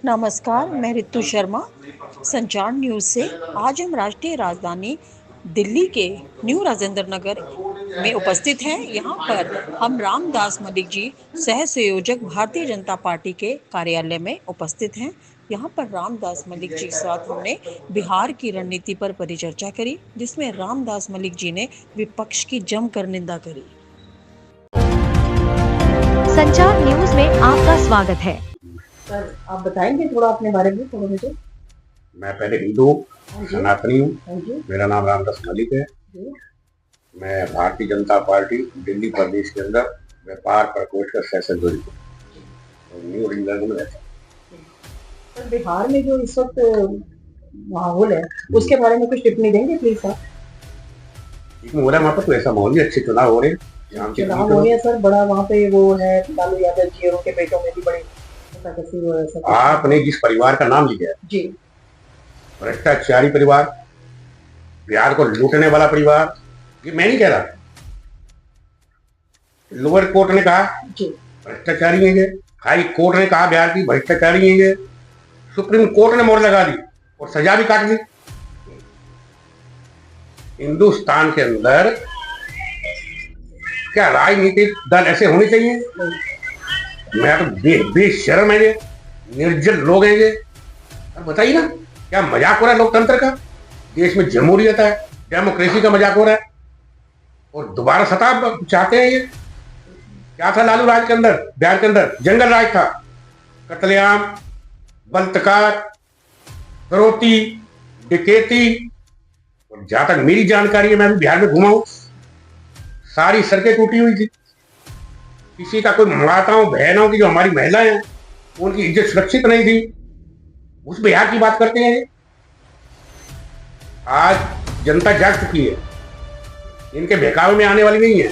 नमस्कार, मैं रितु शर्मा, संचार न्यूज़ से। आज हम राष्ट्रीय राजधानी दिल्ली के न्यू राजेंद्र नगर में उपस्थित हैं। यहाँ पर हम रामदास मलिक जी, सह संयोजक भारतीय जनता पार्टी के कार्यालय में उपस्थित हैं। यहाँ पर रामदास मलिक जी के साथ हमने बिहार की रणनीति पर परिचर्चा करी, जिसमें रामदास मलिक जी ने विपक्ष की जमकर निंदा करी। संचार न्यूज में आपका स्वागत है। सर, आप बताएंगे थोड़ा अपने बारे में थोड़ा मुझे? मैं पहले हिंदू सनातनी हूँ। मेरा नाम रामदास मलिक है। मैं भारतीय जनता पार्टी दिल्ली प्रदेश के अंदर व्यापार प्रकोष्ठ का सह संयोजक हूँ और न्यू इंग्लैंड में रहता हूँ। सर, बिहार में जो इस वक्त माहौल है उसके बारे में कुछ टिप्पणी देंगे प्लीज आप? हो रहा है वहाँ पर तो ऐसा माहौल नहीं, अच्छे चुनाव हो रहे हैं। चुनाव हो रहे हैं सर, बड़ा वहाँ पे वो है लालू यादव जी और उनके बेटों में भी बड़ी आपने जिस परिवार का नाम लिया जी, भ्रष्टाचारी परिवार, बिहार को लूटने वाला परिवार, ये मैं नहीं कह रहा, लोअर कोर्ट ने कहा भ्रष्टाचारी है, हाई कोर्ट ने कहा बिहार की भ्रष्टाचारी है, सुप्रीम कोर्ट ने मोहर लगा दी और सजा भी काट दी। हिंदुस्तान के अंदर क्या राजनीतिक दल ऐसे होने चाहिए? मैं तो बेशर्म है ये, निर्जल लोग हैं ये। बताइए ना, क्या मजाक हो रहा है लोकतंत्र का? देश में जमहूरियत है, डेमोक्रेसी का मजाक हो रहा है और दोबारा सत्ता चाहते हैं ये। क्या था लालू राज के अंदर? बिहार के अंदर जंगल राज था, कत्लेआम, बलात्कार, फिरौती, डकैती। और जहां तक मेरी जानकारी है, मैं भी बिहार में घुमा हूं, सारी सड़कें टूटी हुई थी। किसी का कोई माताओं बहनों की जो हमारी महिलाएं हैं उनकी इज्जत सुरक्षित नहीं थी। उस बिहार की बात करते हैं। आज जनता जाग चुकी है, इनके बहकावे में आने वाली नहीं है।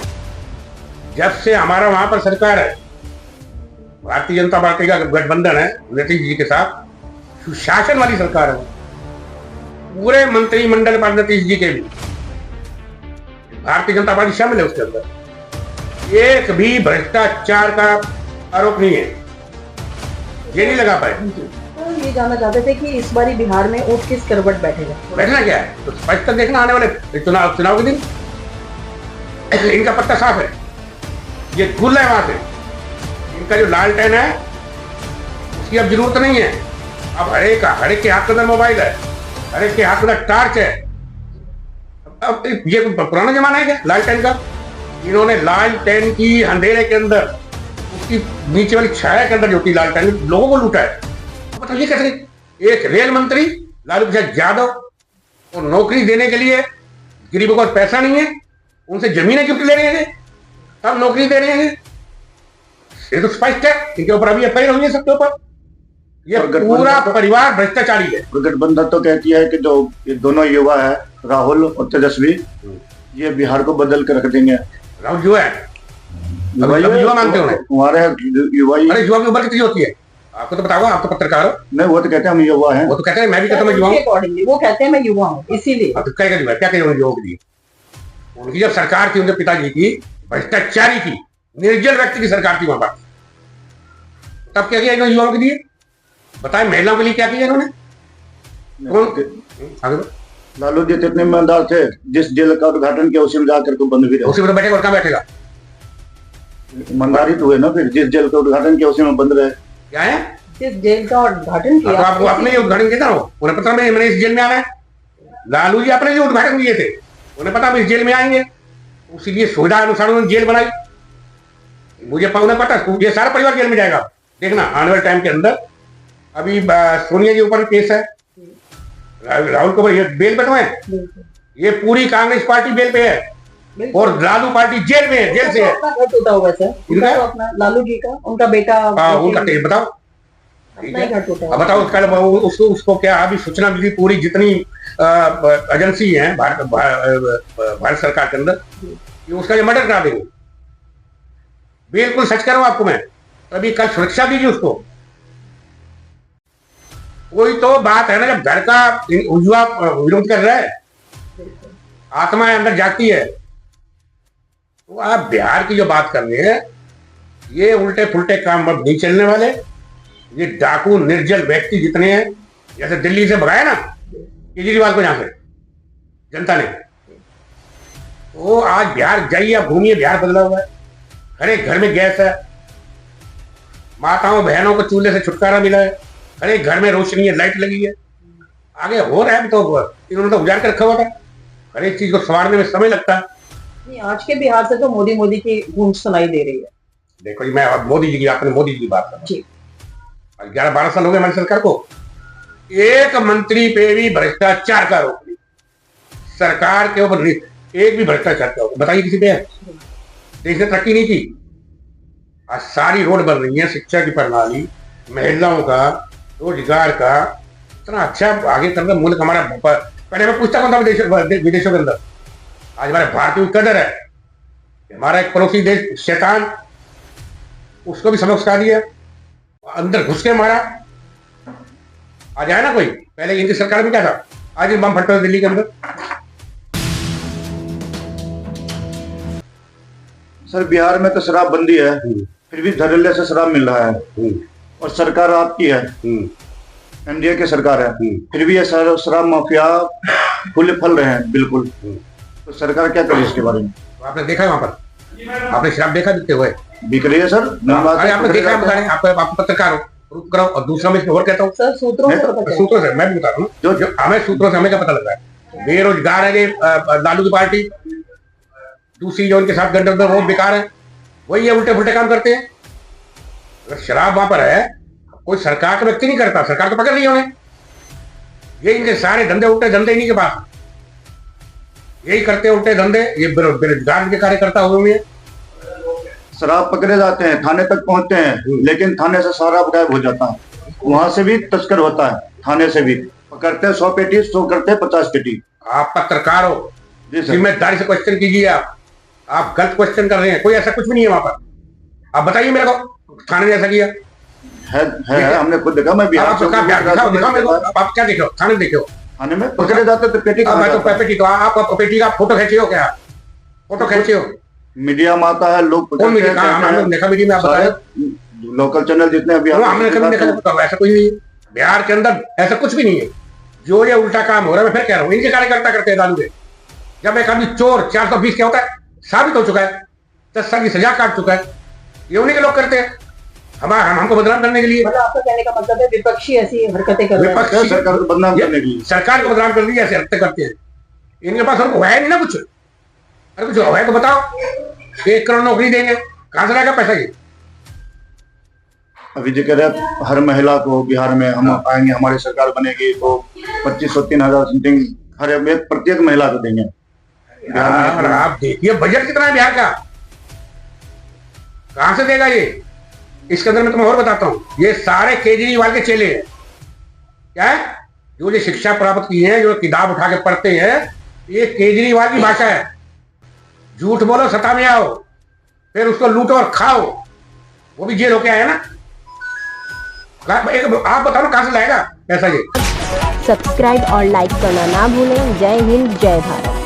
जब से हमारा वहां पर सरकार है, भारतीय जनता पार्टी का गठबंधन है नीतीश जी के साथ, सुशासन वाली सरकार है। पूरे मंत्रिमंडल पर नीतीश जी के भी भारतीय जनता पार्टी शामिल है, उसके अंदर एक भी भ्रष्टाचार का आरोप नहीं है। ये नहीं लगा पाए। तो ये जानना चाहते थे कि इस बारी बिहार में ऊंट किस करवट बैठेगा? बैठना क्या है तो स्पष्ट तक देखना आने वाले चुनाव के दिन। इनका पत्ता साफ है, ये खुल है वहां से। इनका जो लालटेन है उसकी अब जरूरत नहीं है। अब हर एक के हाथ के अंदर मोबाइल है, हर एक के हाथ के अंदर टॉर्च है। अब ये पुराना जमाना है क्या लालटेन का? इन्होंने लालटेन की अंधेरे के अंदर, उसकी नीचे वाली छाया के अंदर जो थी लालटेन, लोगों को लूटा है। बताइए कैसे एक रेल मंत्री लालू प्रसाद यादव और नौकरी देने के लिए गरीबों को पैसा नहीं है, उनसे जमीनें गिफ्ट ले रहे हैं, तब नौकरी दे रहे हैं। ये तो स्पष्ट है, इनके ऊपर अभी एफआईआर हुई है सबके ऊपर। ये पूरा परिवार भ्रष्टाचारी है। गठबंधन तो कहती है कि जो ये दोनों युवा है राहुल और तेजस्वी, ये बिहार को बदल के रख देंगे। राहुल युवा है, युवा मानते हो? हमारे युवा, अरे युवा की उम्र कितनी होती है आपको तो बताओ, आप तो पत्रकार हो। नहीं, वो तो कहते हैं हम युवा हैं। वो तो कहते हैं, मैं भी कहता हूं मैं युवा हूं। वो कहते हैं मैं युवा हूं, इसीलिए। अब क्या करें, क्या करें युवाओं के लिए? उनकी जब सरकार थी, उनके पिताजी की, भ्रष्टाचारी की, निर्जल व्यक्ति की सरकार थी वहां पर, तब क्या किया इन्होंने युवाओं के लिए? बताए महिलाओं के लिए क्या किया इन्होंने? लालू जी इतने ईमानदार थे, जिस जेल का उद्घाटन किया उसी में जाकर तो बंद भी रहे। उसी में बैठेगा और कहाँ बैठेगा? ईमानदारी तो हुए ना, फिर जिस जेल का उद्घाटन किया उसी में बंद रहे। क्या है? जिस जेल का उद्घाटन किया, तो आपको अपने उद्घाटन किया था, उन्हें पता मैंने इस जेल में आना है। लालू जी अपने जो उद्घाटन किए थे, उन्हें पता हम इस जेल में आएंगे, इसीलिए सुविधा अनुसार उन्होंने जेल बनाई। मुझे उन्हें पता ये सारा परिवार जेल में जाएगा, देखना आने वाले टाइम के अंदर। अभी सोनिया जी ऊपर केस है, राहुल को बेल पे तो है, ये पूरी कांग्रेस पार्टी बेल पे है और लालू पार्टी जेल में है, जेल से है। होता होगा सर इनका, तो अपना लालू जी का, उनका बेटा, उनका बताओ, अब बताओ उसको क्या अभी सूचना मिली? पूरी जितनी एजेंसी है भारत सरकार के अंदर, उसका ये मर्डर करा देंगे। बिल्कुल सच करूं आपको मैं, अभी कल सुरक्षा दीजिए उसको। कोई तो बात है ना, जब घर का युवा विरोध कर रहा है, आत्मा अंदर जागती है। तो आप बिहार की जो बात कर रहे हैं, ये उल्टे फुलटे काम अब नहीं चलने वाले। ये डाकू निर्जल व्यक्ति जितने हैं, जैसे दिल्ली से भगाया ना केजरीवाल को यहां से जनता ने, वो आज बिहार जाइए, आप घूमिए, बिहार बदला हुआ है। हर एक घर में गैस है, माताओं बहनों को चूल्हे से छुटकारा मिला है, हर एक घर में रोशनी है, लाइट लगी है। आगे हो रहा है, तो इन्होंने तो उजाड़ कर रखा हुआ था। हर एक चीज को संवारने में समय लगता है। नहीं, आज के बिहार से तो मोदी मोदी की गूंज सुनाई दे रही है। देखो जी, मैं अब मोदी जी की, आपने मोदी जी की बात कर जी, 11-12 साल हो गए हमारी सरकार को, एक मंत्री पे भी भ्रष्टाचार का आरोप नहीं, सरकार के ऊपर एक भी भ्रष्टाचार का आरोप बताइए किसी पे है? देश ने तरक्की नहीं की। आज सारी रोड बन रही है, शिक्षा की प्रणाली, महिलाओं का रोजगार का इतना अच्छा आगे कर रहा मुल्क हमारा। पहले मैं पूछता कौन था विदेशों के अंदर, आज हमारे भारतीय की कदर है। हमारा एक पड़ोसी देश शैतान, उसको भी सबक सिखा दिया, अंदर घुस के मारा। आ जाए ना कोई, पहले इनकी सरकार में क्या था, आज बम फटते हुए दिल्ली के अंदर। सर बिहार में तो शराब बंदी है, फिर भी धड़ल्ले से शराब मिल रहा है, और सरकार आपकी है, एनडीए की सरकार है, फिर भी ये शराब माफिया फूले फल रहे हैं बिल्कुल। तो सरकार क्या करे इसके बारे में? आपने देखा है वहां पर, आपने शराब देखा बिकते हुए? बिक रही है सर, अरे आपने देखा है, आप पत्रकार हो, प्रूफ कराओ। और दूसरा मैं और कहता हूँ सर सूत्रों से मैं भी बता रहा हूँ, जो हमें सूत्रों से हमें क्या पता लग रहा है, बेरोजगार है ये लालू की पार्टी, दूसरी जो उनके साथ गठबंधन वो बेकार है, वही ये उल्टे पुल्टे काम करते हैं। अगर शराब वहां पर है, कोई सरकार का व्यक्ति नहीं करता, सरकार तो पकड़ रही है उन्हें। ये इनके सारे धंधे उल्टे धंधे इन्हीं के पास, यही करते उल्टे धंधे, ये बेरोजगार के कार्यकर्ता हुए हैं। शराब पकड़े जाते हैं, थाने तक पहुंचते हैं, लेकिन थाने से शराब गायब हो जाता है, वहां से भी तस्कर होता है, थाने से भी पकड़ते हैं 100 पेटी, 100 करते हैं 50 पेटी। आप पत्रकार हो, जिम्मेदारी से क्वेश्चन कीजिए। आप गलत क्वेश्चन कर रहे हैं, कोई ऐसा कुछ भी नहीं है वहां पर। आप बताइए मेरे को, थाने ने ऐसा किया है, हमने खुद देखा। मैं बिहार आप क्या देखे हो? थाने देखे हो? थाने में पकड़े जाते तो पेटी आप पेटी का फोटो खींचे हो क्या? फोटो खींचे हो? मीडिया में आता है, लोग देखा मीडिया में, आप बताए लोकल चैनल जितने अभी हमने कभी देखा, ऐसा कुछ नहीं है बिहार के अंदर, ऐसा कुछ भी नहीं है। जो ये उल्टा काम हो रहा है, मैं फिर कह रहा हूँ, इनके कार्यकर्ता करते हैं दारू के। जब एक आदमी चोर 420 क्या होता है साबित हो चुका है, 10 साल की सजा काट चुका है, ये उन्हीं के लोग करते हैं हमको बदनाम करने के लिए। मतलब आपका कहने का मतलब है विपक्षी ऐसी हरकतें कर रहे हैं, सरकार को बदनाम करने के लिए, सरकार को बदनाम करने के लिए ऐसे हरकतें करते हैं। इनके पास हमको है नहीं ना कुछ, अरे कुछ है तो बताओ। 1 करोड़ नौकरी देंगे, कहां से लाएगा पैसा? ये अभी जो कह रहे हर महिला को बिहार में हम आएंगे, हमारी सरकार बनेगी तो 2500-3000 समथिंग हर एक प्रत्येक महिला को देंगे। आप देखिए बजट कितना है बिहार का, कहां से देगा ये? इसके अंदर मैं तुम्हें और बताता हूं, ये सारे केजरीवाल के चेले हैं। क्या है? जो ये शिक्षा प्राप्त की है, जो किताब उठा के पढ़ते हैं, ये केजरीवाल की भाषा है। झूठ बोलो, सत्ता में आओ, फिर उसको लूटो और खाओ, वो भी जेल होके आए ना। आप बताओ ना कहां से लाएगा पैसा ये? सब्सक्राइब और लाइक करना ना भूलें। जय हिंद, जय भारत।